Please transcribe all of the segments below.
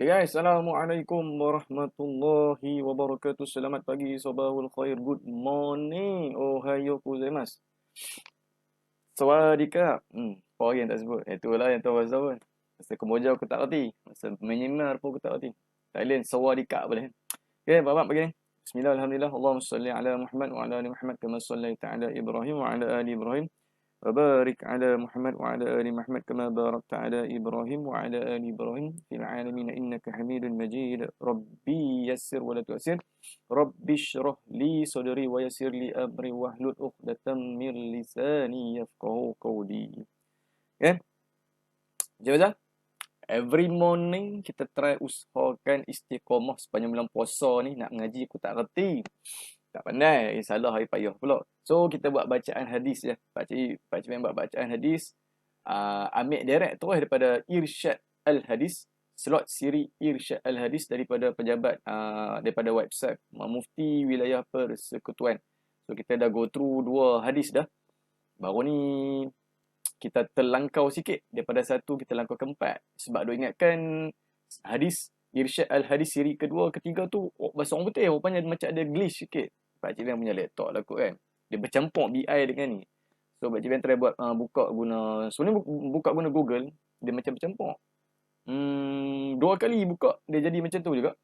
Okay guys, Assalamualaikum warahmatullahi wabarakatuh. Selamat pagi, sabahul khair, good morning, ohayo gozaimasu. Sawadika. Apa yang tak sebut? Itulah yang tahu bahasa apa. Masa Kemboja aku tak reti. Masa Myanmar pun aku tak reti. Thailand, Sawadika boleh. Okay, bapak pagi ni. Bismillah, Alhamdulillah. Allahumma salli ala Muhammad wa ala ali Muhammad kama sallaita ala Ibrahim wa ala ali Ibrahim. وبارك على محمد وعلى آل محمد كما باركت على إبراهيم وعلى آل إبراهيم في العالمين إنك حميد مجيد ربي يسر ولا تؤسر ربي اشرح لي صدري ويسر لي أمري واحلل عقدة من لساني يفقهوا قولي. Kan? Macam every morning kita try usahakan istiqamah sepanjang bulan puasa ni. Nak mengaji aku tak reti, tak pandai, salah hari payah pula. So kita buat bacaan hadis je. Pakcik buat bacaan hadis. Ambil direct terus daripada Irsyad Al-Hadis, slot siri Irsyad Al-Hadis daripada pejabat, daripada website Mufti Wilayah Persekutuan. So kita dah go through 2 hadis dah. Baru ni kita terlangkau sikit daripada 1 kita langkau ke 4. Sebab dia ingatkan hadis Irsyad Al-Hadis siri kedua, ketiga tu bahasa orang putih. Rupanya macam ada glitch sikit. Pakcik Ben punya laptop lah kot kan. Dia bercampur BI dengan ni. So Pakcik Ben try buat buka guna, sebenarnya buka guna Google, dia macam bercampur. 2 kali buka, dia jadi macam tu juga.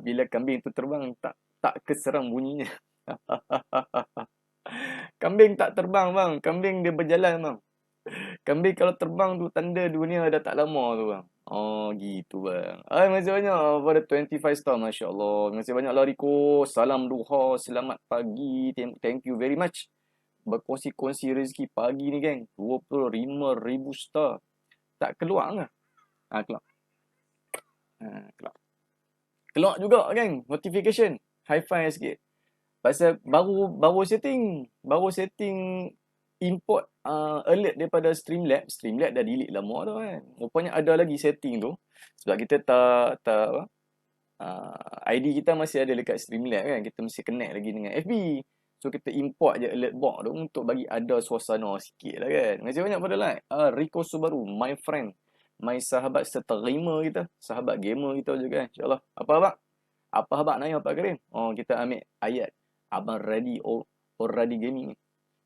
Bila kambing tu terbang, tak keseram bunyinya. Kambing tak terbang bang, kambing dia berjalan bang. Kambing kalau terbang tu tanda dunia dah tak lama tu bang. Oh gitu bang. Terima kasih banyak pada 25 star, Masya Allah. Terima kasih banyak lah Riko. Salam duha, selamat pagi. Thank you very much. Berkongsi-kongsi rezeki pagi ni geng. 25,000 star. Tak keluar ke? Keluar. Keluar. Keluar juga geng. Notification. High five sikit. Pasal baru setting import alert daripada Streamlab. Streamlab dah delete lama dah kan. Rupanya ada lagi setting tu. Sebab kita tak ID kita masih ada dekat Streamlab kan. Kita mesti connect lagi dengan FB. So kita import je alert box tu untuk bagi ada suasana sikit lah kan. Terima kasih banyak pada like. Rico Subaru, my friend. My sahabat seterima kita. Sahabat gamer kita juga kan. InsyaAllah. Apa abang? Apa abang nanya Pak Karim? Kita ambil ayat. Abang ready already gaming.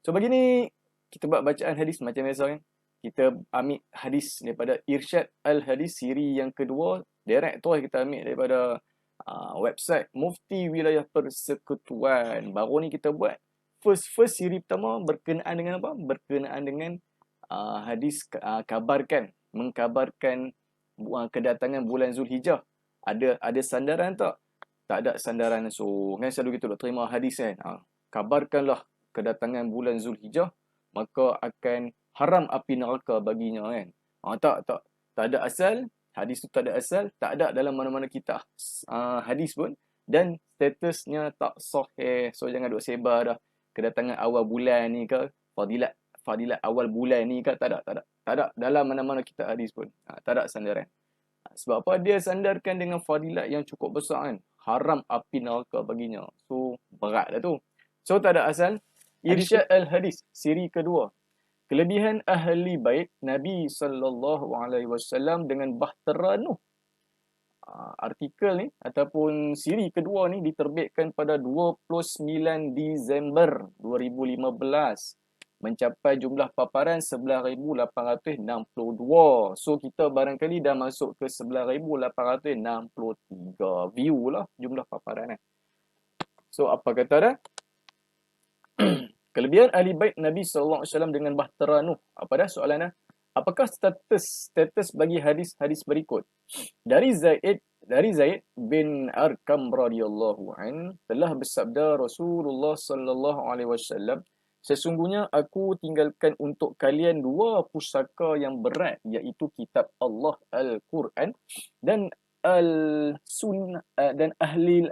So begini, kita buat bacaan hadis macam biasa kan. Kita ambil hadis daripada Irsyad Al-Hadis siri yang kedua. Direct tu kita ambil daripada website Mufti Wilayah Persekutuan. Baru ni kita buat first siri pertama berkenaan dengan apa? Berkenaan dengan hadis mengkabarkan kedatangan bulan Zulhijjah. Ada sandaran tak? Tak ada sandaran. So kan selalu kita nak terima hadis kan. Kabarkanlah kedatangan bulan Zulhijjah, maka akan haram api neraka baginya kan. Tak ada asal. Hadis tu tak ada asal, tak ada dalam mana-mana kitab hadis pun, dan statusnya tak sahih. So jangan duk sebar dah kedatangan awal bulan ni ke, fadilat awal bulan ni ke, tak ada dalam mana-mana kitab hadis pun. Tak ada sandaran. Sebab apa? Dia sandarkan dengan fadilat yang cukup besar kan. Haram api neraka baginya. So berat dah tu. So tak ada asal. Irsyad Al-Hadis siri kedua. Kelebihan ahli bait Nabi SAW dengan bahtera Nuh. Artikel ni ataupun siri kedua ni diterbitkan pada 29 Disember 2015. Mencapai jumlah paparan 11,862. So kita barangkali dah masuk ke 11,863 view lah jumlah paparan. So apa kata dah? Kelebihan ahli bait Nabi SAW dengan bahtera Nuh. Apa dah soalannya? Apakah status bagi hadis-hadis berikut? Dari Zaid bin Arqam radhiyallahu an telah bersabda Rasulullah sallallahu alaihi wasallam, sesungguhnya aku tinggalkan untuk kalian 2 pusaka yang berat, iaitu kitab Allah Al-Quran dan al-sunnah dan ahlul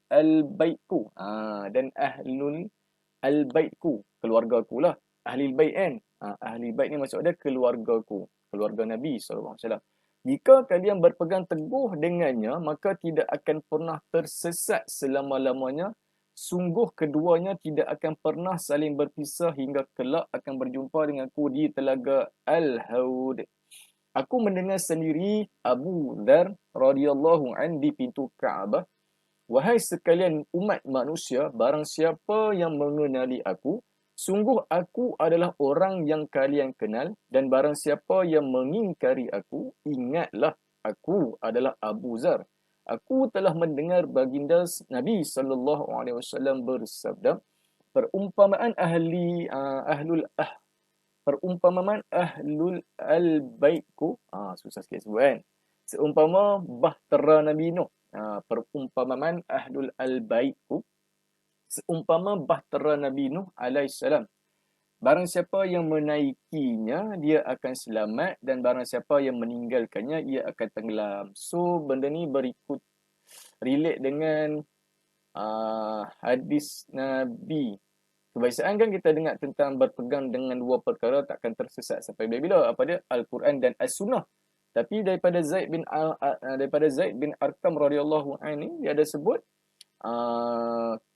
al-baitku. Dan ahlul al-baitku, keluargaku lah. Ahli bait kan. Ahli bait ni maksud dia keluargaku, keluarga Nabi SAW. Jika kalian berpegang teguh dengannya, maka tidak akan pernah tersesat selama-lamanya. Sungguh keduanya tidak akan pernah saling berpisah hingga kelak akan berjumpa denganku di telaga Al-Haud. Aku mendengar sendiri Abu Dzar radhiyallahu an di pintu Kaabah, "Wahai sekalian umat manusia, barang siapa yang mengenali aku, sungguh aku adalah orang yang kalian kenal, dan barang siapa yang mengingkari aku, ingatlah aku adalah Abu Dzar. Aku telah mendengar baginda Nabi sallallahu alaihi wasallam bersabda, perumpamaan perumpamaan ahlul al-baitku, susah sikit sebut kan. Seumpama bahtera Nabi Nuh. Perumpamaan ahlul al-baitku seumpama bahtera Nabi Nuh alaihissalam. Barang siapa yang menaikinya, dia akan selamat, dan barang siapa yang meninggalkannya, ia akan tenggelam. So, benda ni berikut relate dengan hadis Nabi. Kebiasaan kan kita dengar tentang berpegang dengan dua perkara takkan tersesat sampai bila-bila. Apa dia? Al-Quran dan As-Sunnah. Tapi daripada Zaid bin Arqam radhiyallahu anhu, dia ada sebut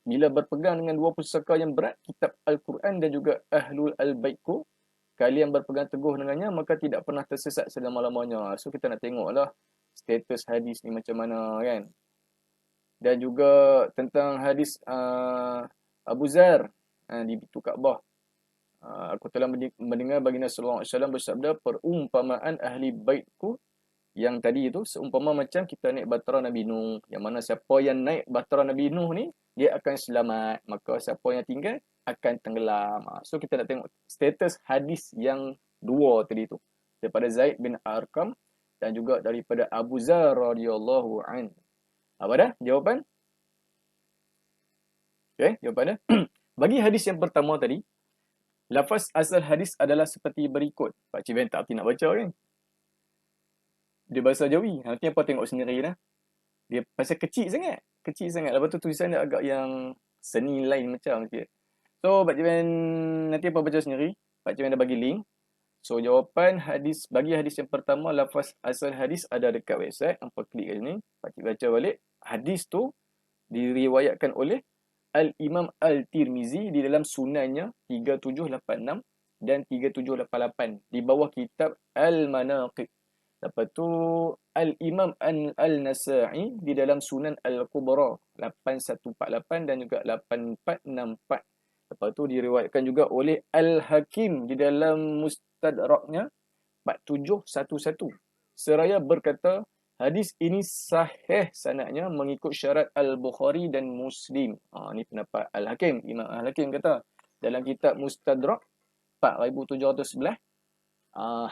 bila berpegang dengan dua pusaka yang berat, kitab Al-Quran dan juga Ahlul Al-Baitku, kalian berpegang teguh dengannya, maka tidak pernah tersesat selama-lamanya. So kita nak tengoklah status hadis ni macam mana kan. Dan juga tentang hadis Abu Dzar di pintu Kaabah. Aku telah mendengar baginda sallallahu alaihi wasallam bersabda, perumpamaan ahli baitku yang tadi itu seumpama macam kita naik bahtera Nabi Nuh. Yang mana siapa yang naik bahtera Nabi Nuh ni, dia akan selamat. Maka siapa yang tinggal akan tenggelam. So kita nak tengok status hadis yang dua tadi tu. Daripada Zaid bin Arqam dan juga daripada Abu Dzar radhiyallahu an. Apa dah jawapan? Okay, jawapan dah. Bagi hadis yang pertama tadi, lafaz asal hadis adalah seperti berikut. Pak Cik Ben tak nak baca kan? Dia bahasa Jawi. Nanti apa tengok sendiri dah. Dia pasal kecil sangat. Kecil sangat. Lepas tu tulisan dia agak yang seni lain macam sikit. So, Pak Cik Ben nanti apa baca sendiri. Pak Cik Ben dah bagi link. So, jawapan hadis, bagi hadis yang pertama, lafaz asal hadis ada dekat website. Hampa klik kat sini. Pak Cik baca balik. Hadis tu diriwayatkan oleh Al-Imam Al-Tirmizi di dalam sunannya 3786 dan 3788 di bawah kitab Al-Manaqib. Lepas tu Al-Imam Al-Nasa'i di dalam Sunan Al-Kubra 8148 dan juga 8464. Lepas tu diriwayatkan juga oleh Al-Hakim di dalam Mustadraknya 4711. Seraya berkata, hadis ini sahih sanadnya mengikut syarat Al-Bukhari dan Muslim. Ni pendapat Al-Hakim. Imam Al-Hakim kata dalam kitab Mustadrak 4711,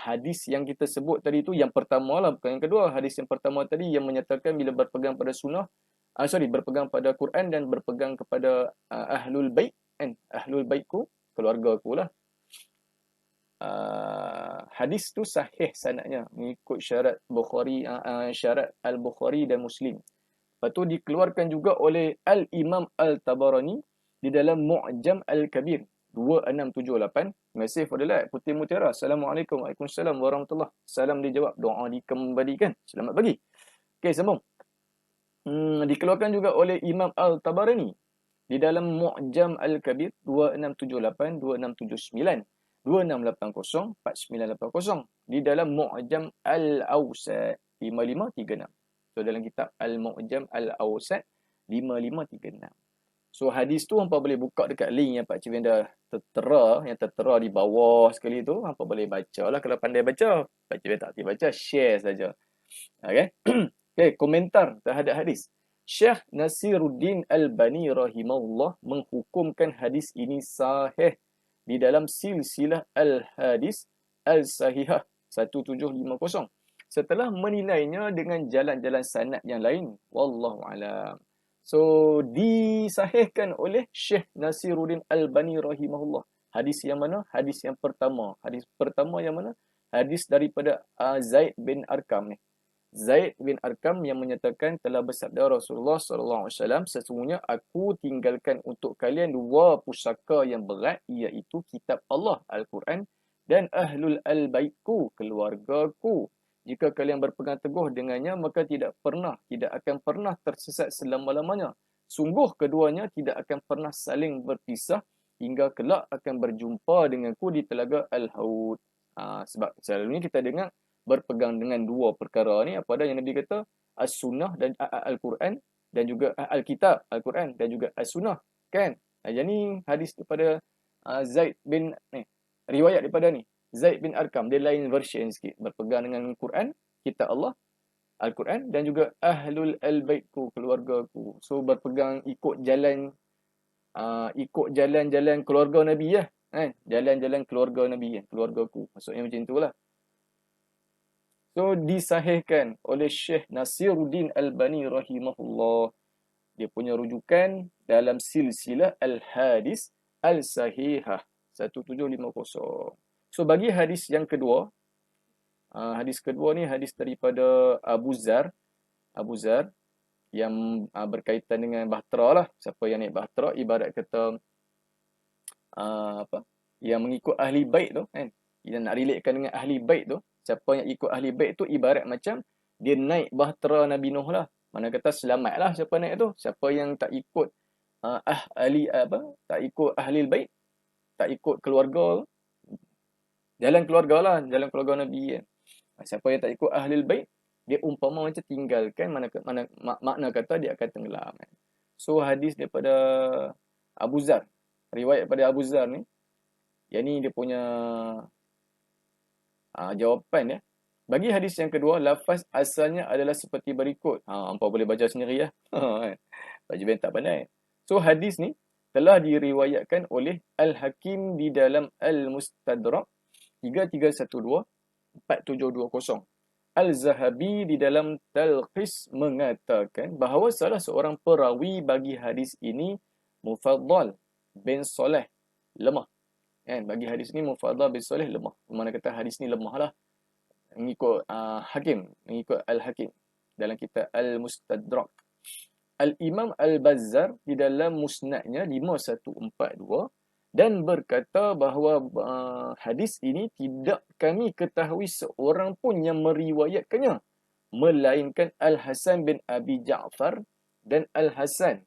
hadis yang kita sebut tadi tu yang pertama lah, bukan yang kedua. Hadis yang pertama tadi yang menyatakan bila berpegang pada sunnah, berpegang pada Quran dan berpegang kepada Ahlul Bait kan, Ahlul Baitku, keluarga aku lah. Hadis tu sahih sanadnya mengikut syarat Bukhari, syarat Al-Bukhari dan Muslim. Lepas tu dikeluarkan juga oleh Al-Imam Al-Tabarani di dalam Mu'jam Al-Kabir 2678. Terima kasih Fadilat Putih Mutiara. Assalamualaikum. Waalaikumsalam warahmatullahi. Salam dijawab, doa dikembalikan. Selamat pagi. Okey, sambung. Dikeluarkan juga oleh Imam Al-Tabarani di dalam Mu'jam Al-Kabir 2678, 2679. 2680, 4980 di dalam Mu'jam Al-Awsat 5536. So dalam kitab Al-Mu'jam Al-Awsat 5536. So hadis tu hampa boleh buka dekat link yang Pak Cik Ben dah tertera, yang tertera di bawah sekali tu, hampa boleh bacalah kalau pandai baca. Pak Cik Ben tak boleh baca, share saja. Okey. Okey, komentar terhadap hadis. Syekh Nasiruddin Albani rahimahullah menghukumkan hadis ini sahih di dalam silsilah Al-Hadis Al-Sahihah 1750 setelah menilainya dengan jalan-jalan sanad yang lain. Wallahu alam. So disahihkan oleh Syekh Nasiruddin Albani rahimahullah. Hadis yang mana? Hadis yang pertama. Hadis pertama yang mana? Hadis daripada Zaid bin Arqam ni. Zaid bin Arqam yang menyatakan telah bersabda Rasulullah sallallahu alaihi wasallam, sesungguhnya aku tinggalkan untuk kalian dua pusaka yang berat, iaitu kitab Allah Al-Quran dan Ahlul Al-Baitku, keluargaku. Jika kalian berpegang teguh dengannya, maka tidak akan pernah tersesat selama-lamanya. Sungguh keduanya tidak akan pernah saling berpisah hingga kelak akan berjumpa denganku di telaga Al-Haud. Sebab selalunya kita dengar berpegang dengan dua perkara ni, apa dah yang Nabi kata? As-Sunnah dan Al-Quran, dan juga Al-Kitab, Al-Quran dan juga As-Sunnah, kan? Yang ni hadis daripada Zaid bin ni, riwayat daripada ni Zaid bin Arqam, dia lain version sikit, berpegang dengan Quran, kitab Allah, Al-Quran, dan juga ahlul al-baitku, keluargaku. So berpegang ikut jalan-jalan keluarga Nabi lah, kan? Jalan-jalan keluarga Nabi, keluargaku. Maksudnya macam itulah. So disahihkan oleh Syekh Nasiruddin Albani rahimahullah. Dia punya rujukan dalam silsilah Al-Hadis Al-Sahihah 1750. So bagi hadis yang kedua, hadis kedua ni hadis daripada Abu Zar yang berkaitan dengan bahtera lah. Siapa yang naik bahtera, ibarat kata yang mengikut ahli bait tu, kan? Yang nak relatekan dengan ahli bait tu, siapa yang ikut ahli bait tu ibarat macam dia naik bahtera Nabi Nuh lah. Mana kata selamatlah siapa naik tu. Siapa yang tak ikut tak ikut ahli bait, tak ikut keluarga, jalan keluarga lah, jalan keluarga Nabi, kan? Siapa yang tak ikut ahli bait, dia umpama macam tinggalkan, makna kata dia akan tenggelam, kan? So hadis daripada Abu Zar, riwayat pada Abu Zar ni, yang ni dia punya jawapan ya. Bagi hadis yang kedua, lafaz asalnya adalah seperti berikut. Hampa boleh baca sendiri ya. Pak Jiban tak pandai. So hadis ni telah diriwayatkan oleh Al-Hakim di dalam Al-Mustadrak 3312 4720. Al-Zahabi di dalam Talqis mengatakan bahawa salah seorang perawi bagi hadis ini Mufaddal bin Saleh lemah. Kan? Bagi hadis ni Mufaddal bin Saleh lemah. Mana kata hadis ni lemah lah. Mengikut Hakim, mengikut Al-Hakim dalam kitab Al-Mustadrak. Al-Imam Al-Bazzar di dalam musnadnya 5142 dan berkata bahawa hadis ini tidak kami ketahui seorang pun yang meriwayatkannya melainkan Al-Hasan bin Abi Ja'far, dan Al-Hasan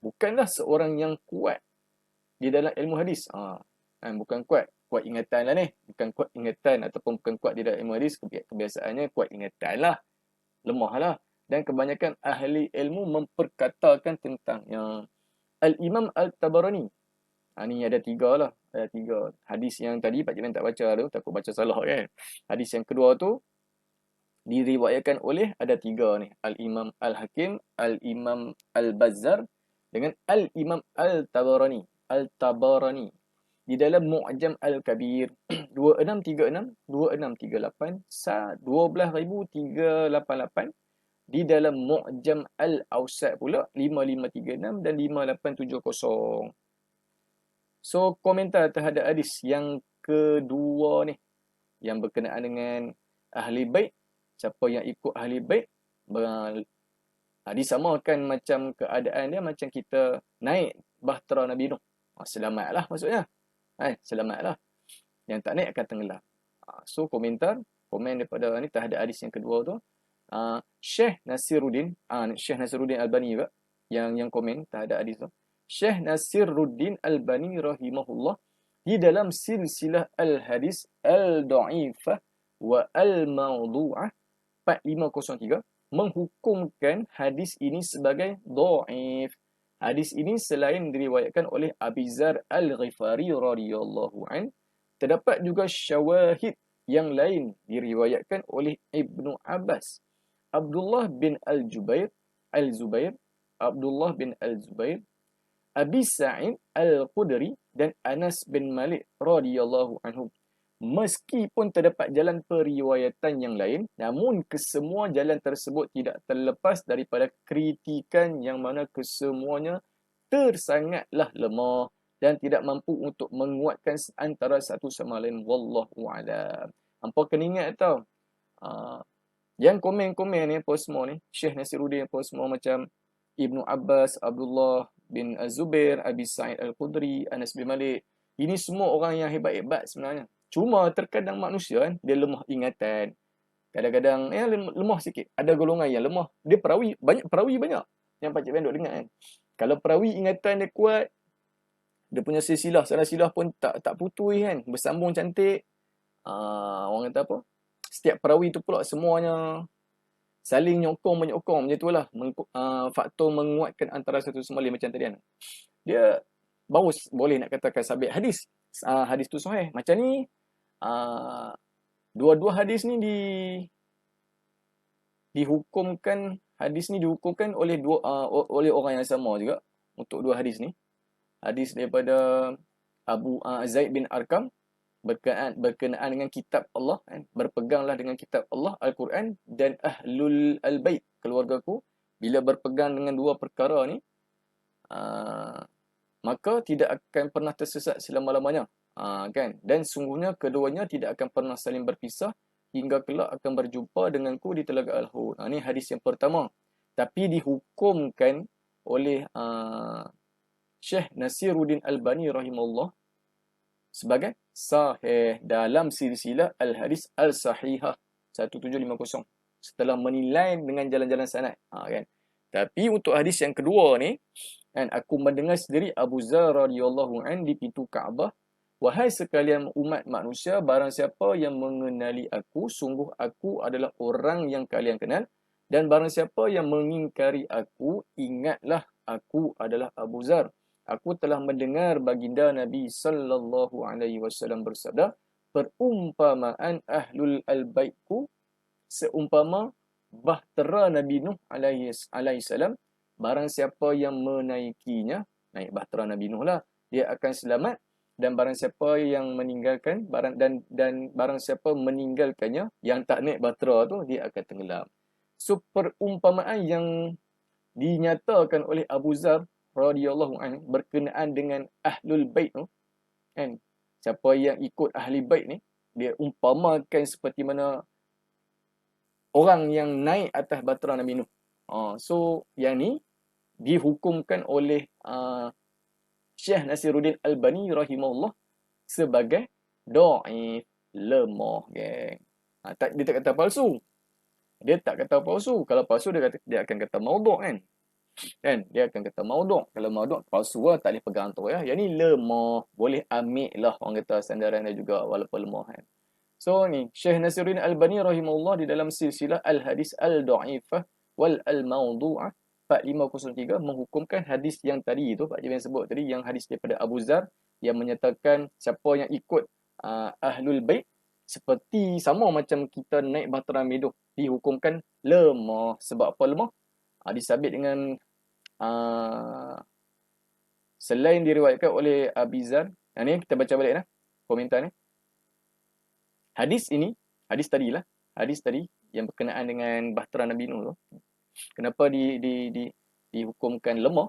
bukanlah seorang yang kuat di dalam ilmu hadis. Bukan kuat ingatan lah ni. Bukan kuat ingatan ataupun bukan kuat di dalam ilmu hadis. Kebiasaannya kuat ingatan lah. Lemah lah. Dan kebanyakan ahli ilmu memperkatakan tentangnya. Al-Imam Al-Tabarani. Ni ada 3 lah. Ada 3. Hadis yang tadi Pak Jiman tak baca tu. Takut baca salah kan. Hadis yang kedua tu diriwayatkan oleh ada 3 ni. Al-Imam Al-Hakim, Al-Imam Al-Bazzar dengan Al-Imam Al-Tabarani. Al-Tabarani. Di dalam Mu'jam Al-Kabir 2636, 2638, 12388. Di dalam Mu'jam Al-Awsat pula 5536 dan 5870. So komentar terhadap hadis yang kedua ni yang berkenaan dengan ahli bait, siapa yang ikut ahli bait disamakan macam keadaan dia macam kita naik bahtera Nabi Nuh. Selamatlah maksudnya. Selamatlah. Yang tak naik akan tenggelam. So komen daripada ni terhadap hadis yang kedua tu, Syekh Nasiruddin Albani juga yang komen terhadap hadis tu. Syekh Nasiruddin Albani rahimahullah di dalam silsilah Al-Hadis Al-Da'ifah wa Al-Mawdu'ah 4503 menghukumkan hadis ini sebagai dhaif. Hadis ini selain diriwayatkan oleh Abi Zar Al-Ghifari radhiyallahu an, terdapat juga syawahid yang lain diriwayatkan oleh Ibnu Abbas, Abdullah bin Al-Zubair, Abdullah bin Al-Zubair, Abi Sa'id Al-Khudri dan Anas bin Malik radhiyallahu anhum. Meskipun terdapat jalan periwayatan yang lain, namun kesemua jalan tersebut tidak terlepas daripada kritikan yang mana kesemuanya tersangatlah lemah dan tidak mampu untuk menguatkan antara satu sama lain. Wallahu a'lam. Hampa kena ingat tau. Yang komen-komen ni apa semua ni, Syekh Nasiruddin apa semua macam Ibnu Abbas, Abdullah bin Az-Zubair, Abi Sa'id Al-Khudri, Anas bin Malik. Ini semua orang yang hebat-hebat sebenarnya. Cuma terkadang manusia kan, dia lemah ingatan. Kadang-kadang lemah sikit. Ada golongan yang lemah. Dia perawi banyak. Yang Pakcik Ben duk dengar kan. Kalau perawi ingatan dia kuat, dia punya silsilah, salah silah pun tak putui kan. Bersambung cantik. Orang kata apa? setiap perawi tu pula semuanya saling menyokong macam tu lah. Faktor menguatkan antara satu sama lain macam tadi kan. Dia baru boleh nak katakan sabit hadis. Hadis tu sahih. Macam ni, dua-dua hadis ni hadis ni dihukumkan oleh oleh orang yang sama juga untuk dua hadis ni. Hadis daripada Abu Zaid bin Arqam berkenaan dengan kitab Allah kan? Berpeganglah dengan kitab Allah Al-Quran dan ahlul al-bait keluargaku bila berpegang dengan dua perkara ni maka tidak akan pernah tersesat selama-lamanya kan, dan sungguhnya keduanya tidak akan pernah saling berpisah hingga kelak akan berjumpa denganku di telaga Al-Hud. Ini hadis yang pertama, tapi dihukumkan oleh Syekh Nasiruddin Albani rahimahullah sebagai sahih dalam silsilah Al-Hadis Al-Sahihah 1750 setelah menilai dengan jalan-jalan sanad kan. Tapi untuk hadis yang kedua ni kan, aku mendengar sendiri Abu Zar radhiyallahu an di pintu Kaabah, wahai sekalian umat manusia, barang siapa yang mengenali aku, sungguh aku adalah orang yang kalian kenal, dan barang siapa yang mengingkari aku, ingatlah aku adalah Abu Zar. Aku telah mendengar baginda Nabi sallallahu alaihi wasallam bersabda, perumpamaan ahlul al-baitku seumpama bahtera Nabi Nuh alaihi salam. Barang siapa yang menaikinya, naik bahtera Nabi Nuh lah, dia akan selamat, dan barang siapa yang meninggalkan barang siapa meninggalkannya yang tak naik bahtera tu, dia akan tenggelam. So perumpamaan yang dinyatakan oleh Abu Zar radhiyallahu anhu berkenaan dengan ahlul bait tu kan, siapa yang ikut ahli bait ni, dia umpamakan seperti mana orang yang naik atas bahtera Nabi Nuh. So yang ni dihukumkan oleh Syekh Nasiruddin Albani rahimahullah sebagai dhaif, lemah geng. Dia tak kata palsu. Kalau palsu dia akan kata maudhu' kan, dia akan kata maudhu'. Kalau maudhu' palsu lah, tak boleh pegang tu ya. Yang ni lemah, boleh ambil lah orang kata sandaran dia juga walaupun lemah kan. So ni Syekh Nasiruddin Albani rahimahullah di dalam silsilah Al-Hadis Al-Dha'ifah wal Al-Mawdu'ah 4503 menghukumkan hadis yang tadi tu Pak Jibin sebut tadi, yang hadis daripada Abu Zar yang menyatakan siapa yang ikut ahlul bait seperti sama macam kita naik bahtera Medoh, dihukumkan lemah. Sebab apa lemah? Disabit dengan selain diriwayatkan oleh Abi Zar. Yang ni kita baca balik komentar ni. Hadis tadi yang berkenaan dengan bahtera Nabi Nuh tu, kenapa dihukumkan lemah,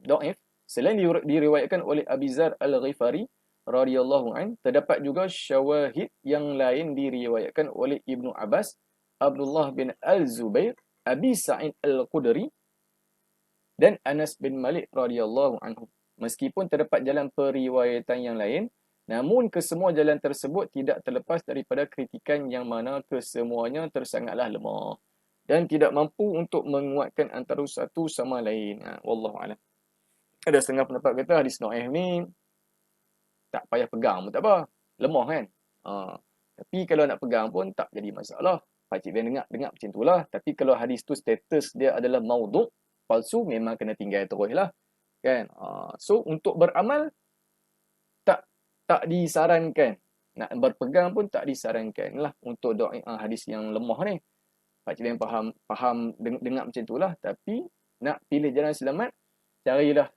dhaif? Selain diriwayatkan oleh Abi Zar Al-Ghifari radhiyallahu an, terdapat juga syawahid yang lain diriwayatkan oleh Ibnu Abbas, Abdullah bin Al-Zubair, Abi Sa'id Al-Khudri dan Anas bin Malik radhiyallahu anhu. Meskipun terdapat jalan periwayatan yang lain, namun kesemua jalan tersebut tidak terlepas daripada kritikan yang mana kesemuanya tersangatlah lemah dan tidak mampu untuk menguatkan antara satu sama lain. Wallahu a'lam. Ada setengah pendapat kata hadis dhaif ni tak payah pegang pun tak apa, lemah kan. Tapi kalau nak pegang pun tak jadi masalah. Pakcik Ben dengar macam itulah. Tapi kalau hadis tu status dia adalah maudhu', palsu, memang kena tinggal terus lah kan. So untuk beramal tak disarankan, nak berpegang pun tak disarankan lah untuk hadis yang lemah ni. Pakcik Ben faham dengar macam itulah. Tapi nak pilih jalan selamat, carilah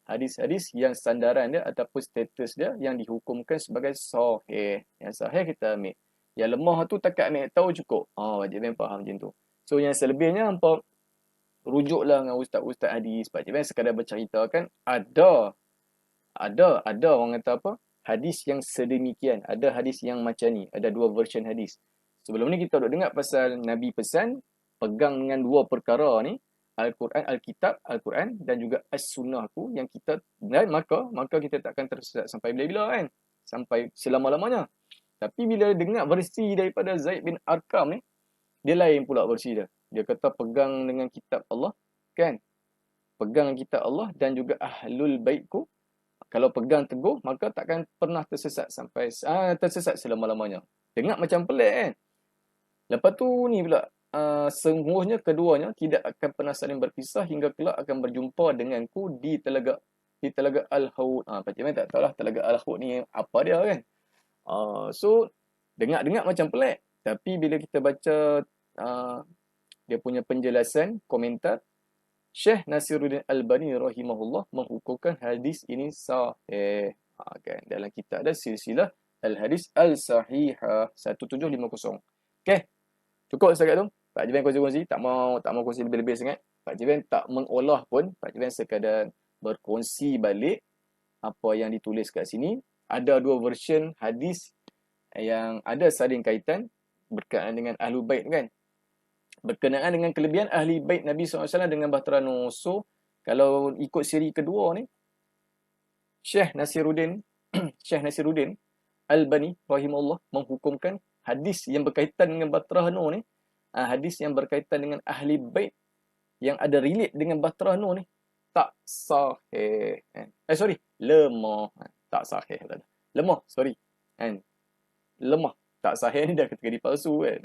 hadis-hadis yang sandaran dia ataupun status dia yang dihukumkan sebagai sahih. Yang sahih kita ambil. Yang lemah tu takat ambil tahu cukup. Pakcik Ben faham macam tu. So yang selebihnya hampa rujuklah dengan ustaz-ustaz hadis. Pakcik Ben sekadar berceritakan ada orang kata apa? Hadis yang sedemikian. Ada hadis yang macam ni. Ada dua version hadis. Sebelum ni kita duk dengar pasal Nabi pesan pegang dengan dua perkara ni, Al-Quran, Alkitab, Al-Quran dan juga As-Sunnahku, yang kita, dan maka kita takkan tersesat sampai bila-bila kan? Sampai selama-lamanya. Tapi bila dengar versi daripada Zaid bin Arqam ni, dia lain pula versi dia. Dia kata pegang dengan kitab Allah kan? Pegang kitab Allah dan juga ahlul baitku. Kalau pegang teguh, maka takkan pernah tersesat sampai tersesat selama-lamanya. Dengar macam pelik kan? Lepas tu ni pula, sungguhnya keduanya tidak akan pernah saling berpisah hingga kelak akan berjumpa denganku di Telaga Al-Haud. Pak Cik Man tak tahulah Telaga Al-Haud ni apa dia kan. So dengar-dengar macam pelik. Tapi bila kita baca uh, dia punya penjelasan, komentar, Syekh Nasiruddin Albani rahimahullah menghukumkan hadis ini sahih. Kan dalam kitab ada silsilah Al-Hadis Al-Sahihah 1750. Okey, cukup setakat tu. Pak Jiban kongsi-kongsi, tak mau kongsi lebih-lebih sangat. Pak Jiban tak mengolah pun, Pak Jiban sekadar berkongsi balik apa yang ditulis kat sini. Ada dua version hadis yang ada saling kaitan berkaitan dengan Ahlul Bait kan. Berkenaan dengan kelebihan ahli bait Nabi SAW dengan Bahtera Nur. So, kalau ikut siri kedua ni, Syekh Nasiruddin Syekh Nasiruddin Albani rahimahullah menghukumkan hadis yang berkaitan dengan Bahtera Nur ni, hadis yang berkaitan dengan ahli bait yang ada relate dengan Bahtera Nur ni tak sahih. Lemah. Tak sahih. Lemah, sorry. Kan? Lemah. Tak sahih ni dah kategori palsu kan.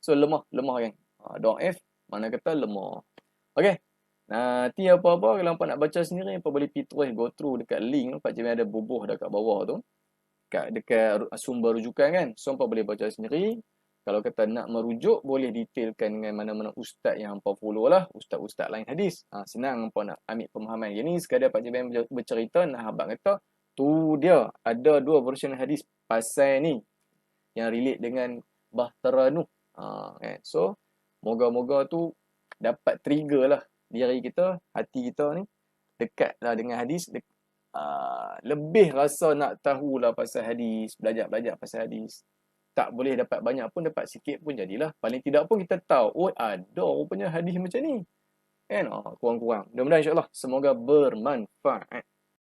So lemah kan. Dhaif mana kata lemah. Okey. Nanti apa-apa kalau hangpa nak baca sendiri hangpa boleh pergi terus go through dekat link Pak Cik ada bubuh dekat bawah tu. Dekat sumber rujukan kan. So hangpa boleh baca sendiri. Kalau kata nak merujuk boleh detailkan dengan mana-mana ustaz yang hangpa follow lah, ustaz-ustaz lain hadis. Senang hangpa nak ambil pemahaman. Yang ni sekadar Pak Cik bercerita nak habaq kata tu dia ada dua version hadis pasal ni yang relate dengan Bahtera Nuh. Kan? So moga-moga tu dapat trigger lah diri kita, hati kita ni dekat lah dengan hadis, lebih rasa nak tahulah pasal hadis, belajar pasal hadis. Tak boleh dapat banyak pun, dapat sikit pun jadilah. Paling tidak pun kita tahu, oh ada rupanya hadis macam ni. Kan? Kurang-kurang. Mudah-mudahan insyaAllah semoga bermanfaat.